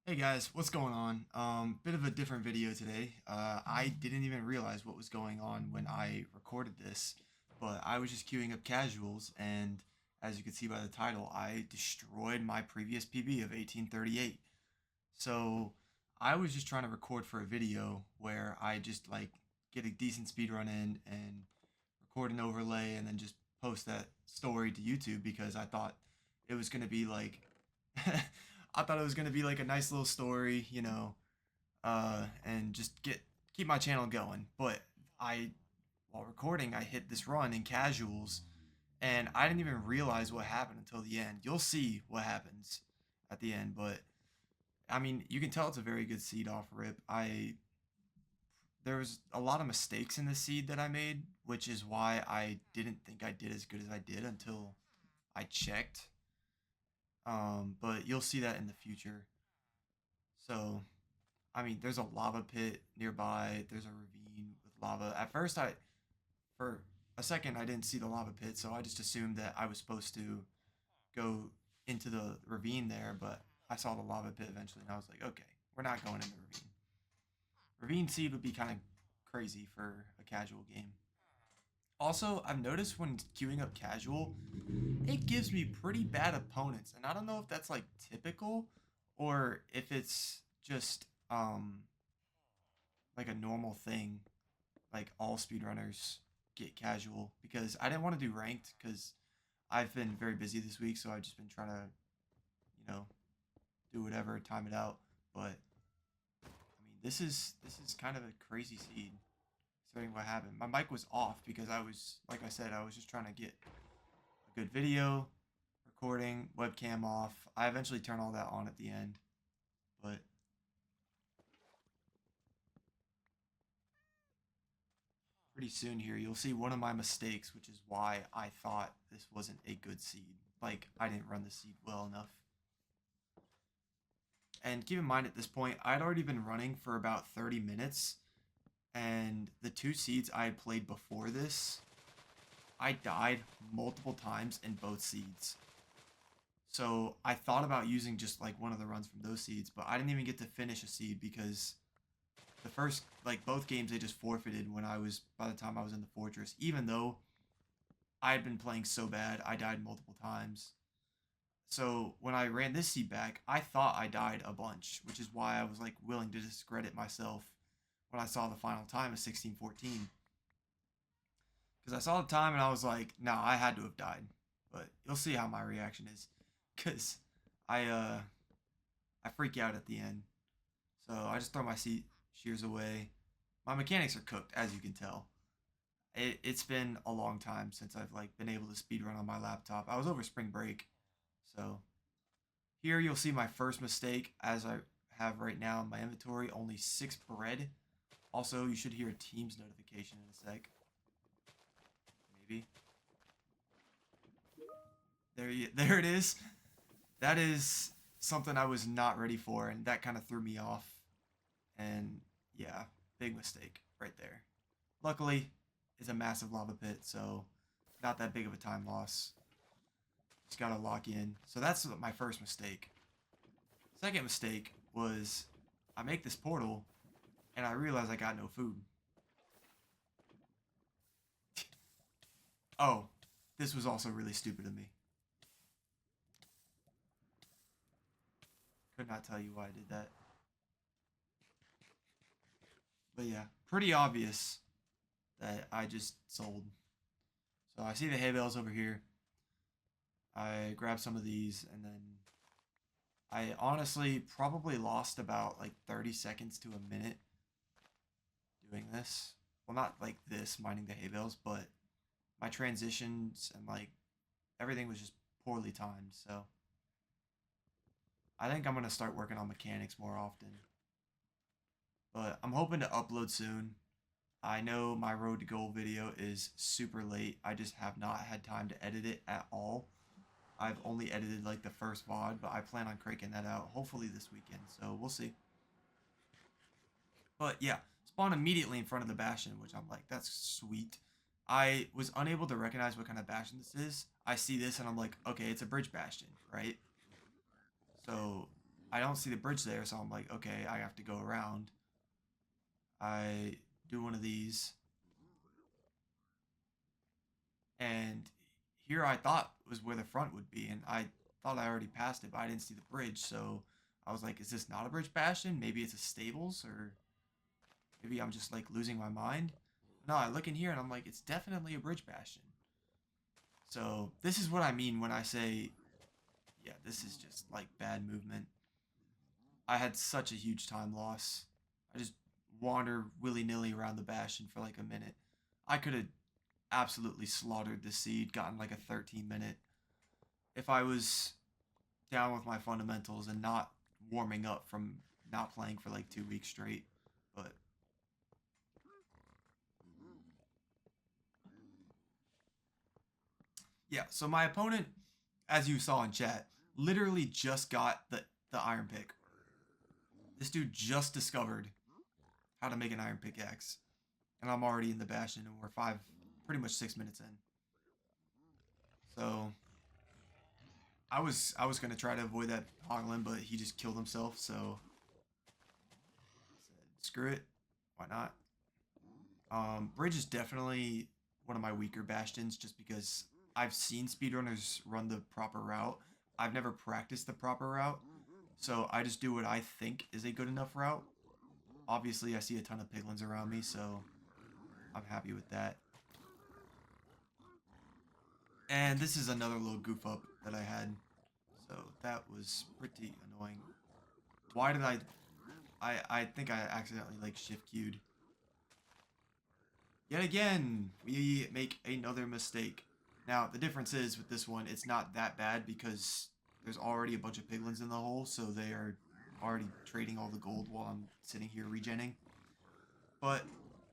Hey guys, what's going on? Bit of a different video today. I didn't even realize what was going on when I recorded this, but I was just queuing up casuals, and as you can see by the title, I destroyed my previous PB of 1838. So I was just trying to record for a video where I just like get a decent speed run in and record an overlay and then just post that story to YouTube because I thought it was gonna be like I thought it was gonna be like a nice little story, and just keep my channel going. But I while recording I hit this run in casuals and I didn't even realize what happened until the end. You'll see what happens at the end, but I mean, you can tell it's a very good seed off rip. I There was a lot of mistakes in the seed that I made, which is why I didn't think I did as good as I did until I checked. But you'll see that in the future. So, I mean, there's a lava pit nearby. There's a ravine with lava. At first, for a second, I didn't see the lava pit, so I just assumed that I was supposed to go into the ravine there, but I saw the lava pit eventually, and I was like, okay, we're not going in the ravine. Ravine seed would be kind of crazy for a casual game. Also, I've noticed when queuing up casual, it gives me pretty bad opponents, and I don't know if that's like typical or if it's just like a normal thing, like all speedrunners get casual because I didn't want to do ranked because I've been very busy this week, so I've just been trying to, you know, do whatever, time it out. But I mean, this is kind of a crazy seed. Considering what happened, my mic was off because I was, like I said, I was just trying to get a good video, recording, webcam off. I eventually turn all that on at the end, but pretty soon here you'll see one of my mistakes, which is why I thought this wasn't a good seed. Like I didn't run the seed well enough. And keep in mind at this point, I'd already been running for about 30 minutes, and the two seeds I had played before this, I died multiple times in both seeds. So I thought about using just like one of the runs from those seeds, but I didn't even get to finish a seed because the first, like both games, they just forfeited when by the time I was in the fortress. Even though I had been playing so bad, I died multiple times. So when I ran this seed back, I thought I died a bunch, which is why I was like willing to discredit myself when I saw the final time of 1614. Because I saw the time and I was like, no, I had to have died. But you'll see how my reaction is. Because I, uh, I freak out at the end. So I just throw my shears away. My mechanics are cooked, as you can tell. It's been a long time since I've like been able to speedrun on my laptop. I was over spring break, so here you'll see my first mistake as I have right now in my inventory. Only 6 bread. Also, you should hear a Teams notification in a sec. Maybe. There it is. That is something I was not ready for, and that kind of threw me off. And yeah, big mistake right there. Luckily, it's a massive lava pit, so not that big of a time loss. Just gotta lock in. So that's my first mistake. Second mistake was I make this portal and I realize I got no food. Oh, this was also really stupid of me. Could not tell you why I did that. But yeah, pretty obvious that I just sold. So I see the hay bales over here. I grab some of these and then I honestly probably lost about like 30 seconds to a minute doing this. Well, not like this, mining the hay bales, but my transitions and like everything was just poorly timed. So I think I'm going to start working on mechanics more often. But I'm hoping to upload soon. I know my road to gold video is super late. I just have not had time to edit it at all. I've only edited like the first VOD, but I plan on cranking that out hopefully this weekend. So we'll see. But yeah, spawn immediately in front of the bastion, which I'm like, that's sweet. I was unable to recognize what kind of bastion this is. I see this and I'm like, okay, it's a bridge bastion, right? So I don't see the bridge there, so I'm like, okay, I have to go around. I do one of these, and here I thought was where the front would be, and I thought I already passed it, but I didn't see the bridge, so I was like, is this not a bridge bastion? Maybe it's a stables, or maybe I'm just like losing my mind. No, I look in here and I'm like, it's definitely a bridge bastion. So this is what I mean when I say, yeah, this is just like bad movement. I had such a huge time loss. I just wander willy-nilly around the bastion for like a minute. I could have absolutely slaughtered the seed, gotten like a 13-minute. If I was down with my fundamentals and not warming up from not playing for like 2 weeks straight. But yeah, so my opponent, as you saw in chat, literally just got the iron pick. This dude just discovered how to make an iron pickaxe. And I'm already in the bastion and we're pretty much 6 minutes in. So I was gonna try to avoid that hoglin, but he just killed himself, so I said, screw it. Why not? Bridge is definitely one of my weaker bastions just because I've seen speedrunners run the proper route. I've never practiced the proper route, so I just do what I think is a good enough route. Obviously, I see a ton of piglins around me, so I'm happy with that. And this is another little goof up that I had, so that was pretty annoying. Why did I think I accidentally like shift queued. Yet again, we make another mistake. Now, the difference is with this one, it's not that bad because there's already a bunch of piglins in the hole, so they are already trading all the gold while I'm sitting here regenning. But,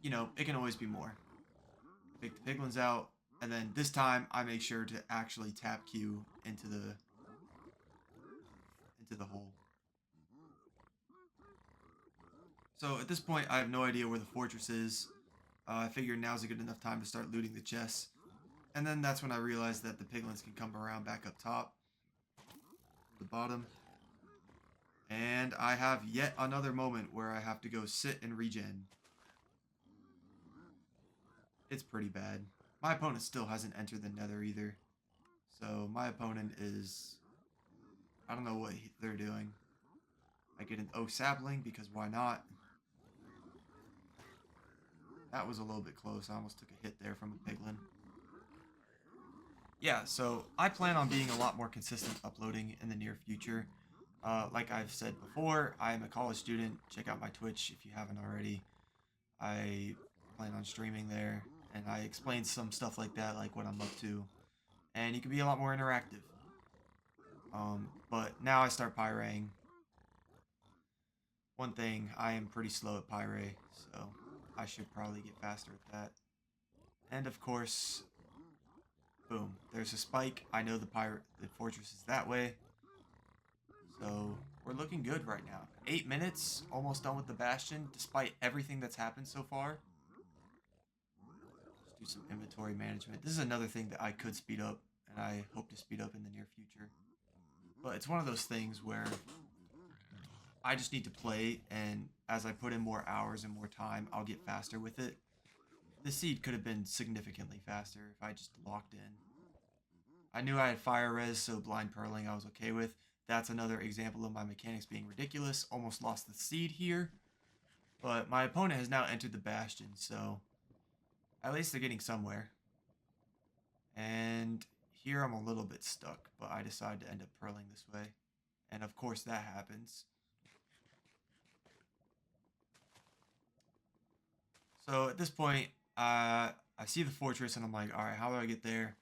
you know, it can always be more. Pick the piglins out, and then this time I make sure to actually tap Q into the hole. So at this point, I have no idea where the fortress is. I figured now's a good enough time to start looting the chests. And then that's when I realized that the piglins can come around back up top, the bottom. And I have yet another moment where I have to go sit and regen. It's pretty bad. My opponent still hasn't entered the nether either. So my opponent is... I don't know what they're doing. I get an oak sapling because why not? That was a little bit close. I almost took a hit there from a piglin. Yeah, so I plan on being a lot more consistent uploading in the near future. Like I've said before, I am a college student. Check out my Twitch if you haven't already. I plan on streaming there, and I explain some stuff like that, like what I'm up to. And you can be a lot more interactive. But now I start pyraying. One thing, I am pretty slow at pyray, so I should probably get faster at that. And of course, boom, there's a spike. I know the fortress is that way. So we're looking good right now. 8 minutes, almost done with the bastion, despite everything that's happened so far. Just do some inventory management. This is another thing that I could speed up, and I hope to speed up in the near future. But it's one of those things where I just need to play, and as I put in more hours and more time, I'll get faster with it. The seed could have been significantly faster if I just locked in. I knew I had fire res, so blind pearling I was okay with. That's another example of my mechanics being ridiculous. Almost lost the seed here. But my opponent has now entered the bastion, so at least they're getting somewhere. And here I'm a little bit stuck, but I decided to end up pearling this way. And of course that happens. So at this point, I see the fortress and I'm like, alright, how do I get there?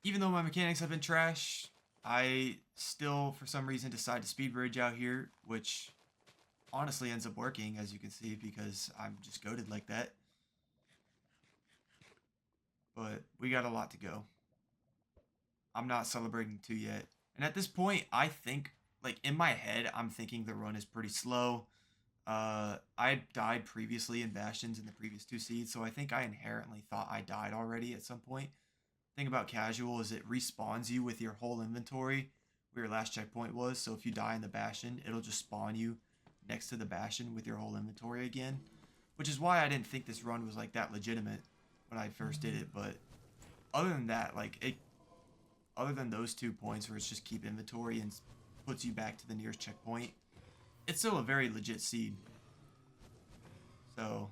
Even though my mechanics have been trash, I still, for some reason, decide to speed bridge out here, which honestly ends up working, as you can see, because I'm just goated like that. But we got a lot to go. I'm not celebrating 2 yet. And at this point, I think, like, in my head, I'm thinking the run is pretty slow. I died previously in bastions in the previous 2 seeds, so I think I inherently thought I died already at some point. Thing about casual is it respawns you with your whole inventory, where your last checkpoint was. So if you die in the Bastion, it'll just spawn you next to the Bastion with your whole inventory again. Which is why I didn't think this run was like that legitimate when I first did it. But other than that, like other than those 2 points where it's just keep inventory and puts you back to the nearest checkpoint, it's still a very legit seed. So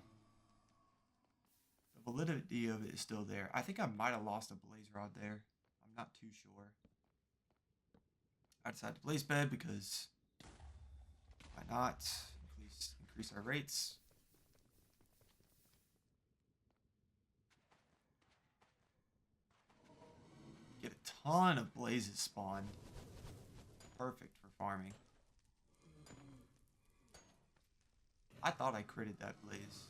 the validity of it is still there. I think I might have lost a blaze rod there. I'm not too sure. I decided to blaze bed because why not? Increase our rates. Get a ton of blazes spawned. Perfect for farming. I thought I critted that blaze.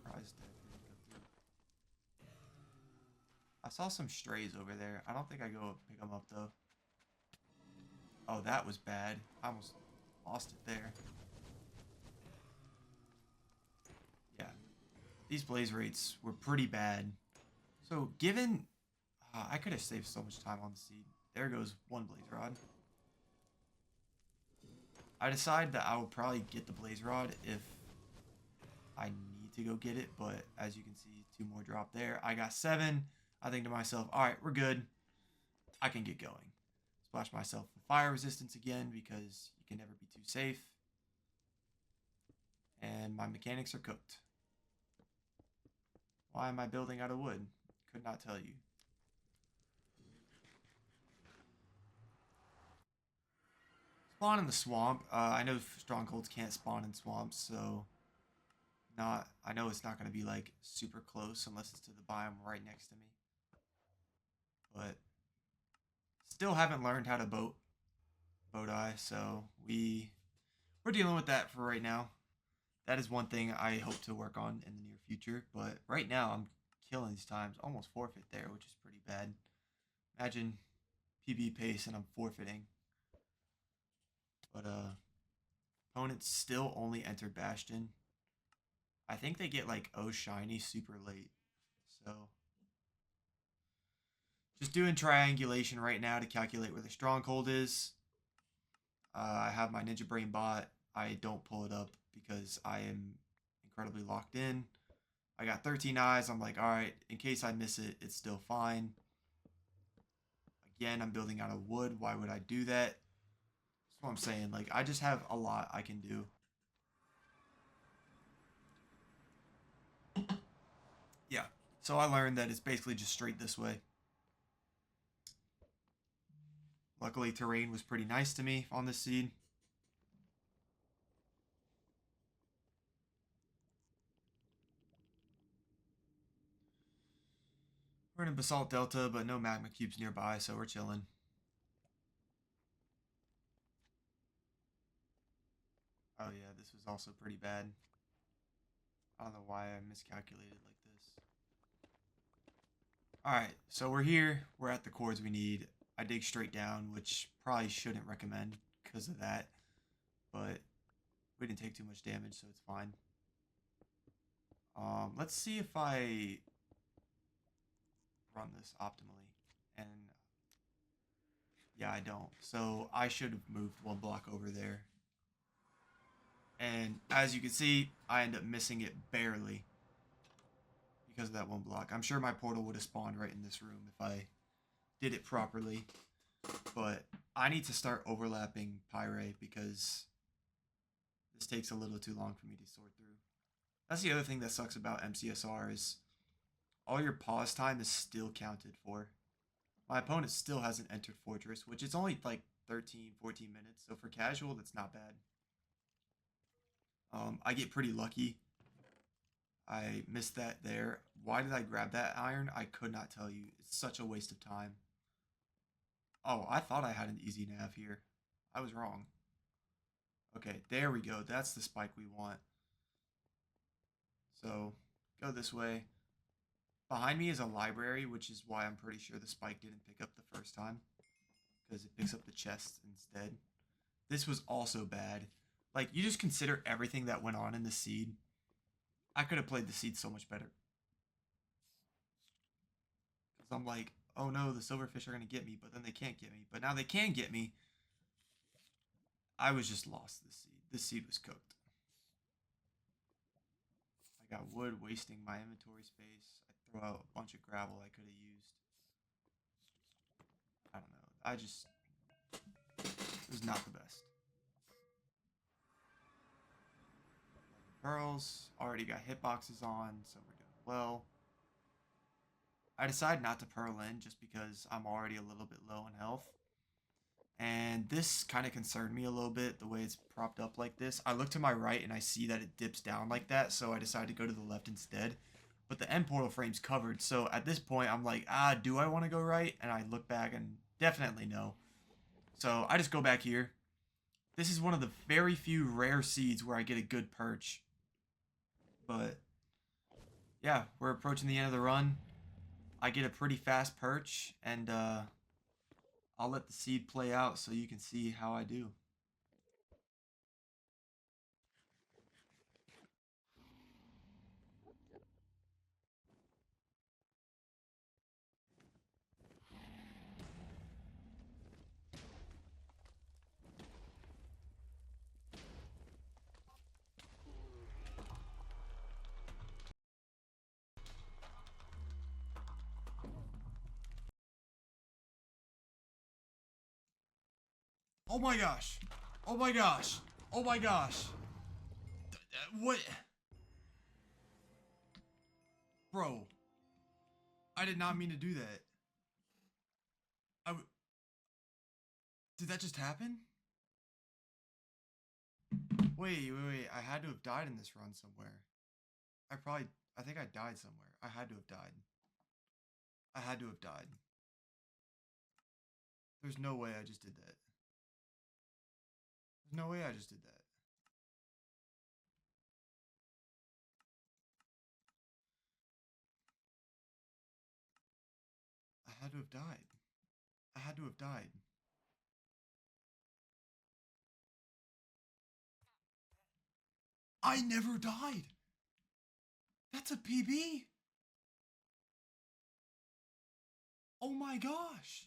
Surprised that didn't go through. I saw some strays over there. I don't think I go pick them up though. Oh, that was bad. I almost lost it there. Yeah. These blaze rates were pretty bad. So given... I could have saved so much time on the seed. There goes one blaze rod. I decide that I will probably get the blaze rod if I need to go get it, but as you can see, 2 more drop there. I got 7. I think to myself, all right, we're good. I can get going. Splash myself with fire resistance again because you can never be too safe. And my mechanics are cooked. Why am I building out of wood? Could not tell you. Spawn in the swamp. I know strongholds can't spawn in swamps, so I know it's not going to be like super close unless it's to the biome right next to me. But still haven't learned how to boat eye, so we're dealing with that for right now. That is one thing I hope to work on in the near future, but right now I'm killing these times. Almost forfeit there, which is pretty bad. Imagine PB pace and I'm forfeiting. But opponents still only enter Bastion. I think they get like shiny super late. So just doing triangulation right now to calculate where the stronghold is. I have my Ninja Brain bot. I don't pull it up because I am incredibly locked in. I got 13 eyes. I'm like, all right, in case I miss it, it's still fine. Again, I'm building out of wood. Why would I do that? That's what I'm saying. Like, I just have a lot I can do. Yeah. So I learned that it's basically just straight this way. Luckily, terrain was pretty nice to me on this seed. We're in a basalt delta, but no magma cubes nearby, so we're chilling. Oh yeah, this was also pretty bad. I don't know why I miscalculated like this. Alright, so we're here. We're at the cores we need. I dig straight down, which probably shouldn't recommend because of that. But we didn't take too much damage, so it's fine. Let's see if I run this optimally. And yeah, I don't. So I should have moved 1 block over there. And as you can see, I end up missing it barely because of that 1 block. I'm sure my portal would have spawned right in this room if I did it properly. But I need to start overlapping Pyre because this takes a little too long for me to sort through. That's the other thing that sucks about MCSR is all your pause time is still counted for. My opponent still hasn't entered Fortress, which is only like 13, 14 minutes. So for casual, that's not bad. I get pretty lucky. I missed that there. Why did I grab that iron? I could not tell you. It's such a waste of time. Oh, I thought I had an easy nav here. I was wrong. Okay, there we go. That's the spike we want. So, go this way. Behind me is a library, which is why I'm pretty sure the spike didn't pick up the first time. Because it picks up the chest instead. This was also bad. Like, you just consider everything that went on in the seed. I could have played the seed so much better. Because I'm like, oh no, the silverfish are going to get me, but then they can't get me. But now they can get me. I was just lost this seed. This seed was cooked. I got wood wasting my inventory space. I throw out a bunch of gravel I could have used. I don't know. It was not the best. Pearls. Already got hitboxes on, so we're doing well. I decided not to pearl in just because I'm already a little bit low in health. And this kind of concerned me a little bit, the way it's propped up like this. I look to my right and I see that it dips down like that, so I decided to go to the left instead. But the end portal frame's covered, so at this point I'm like, do I want to go right? And I look back and definitely no. So I just go back here. This is one of the very few rare seeds where I get a good perch. But yeah, we're approaching the end of the run. I get a pretty fast perch, and I'll let the seed play out so you can see how I do. Oh my gosh. Oh my gosh. Oh my gosh. What? Bro. I did not mean to do that. Did that just happen? Wait. I had to have died in this run somewhere. I think I died somewhere. I had to have died. I had to have died. There's no way I just did that. There's no way I just did that. I had to have died. I had to have died. I never died. That's a PB. Oh my gosh.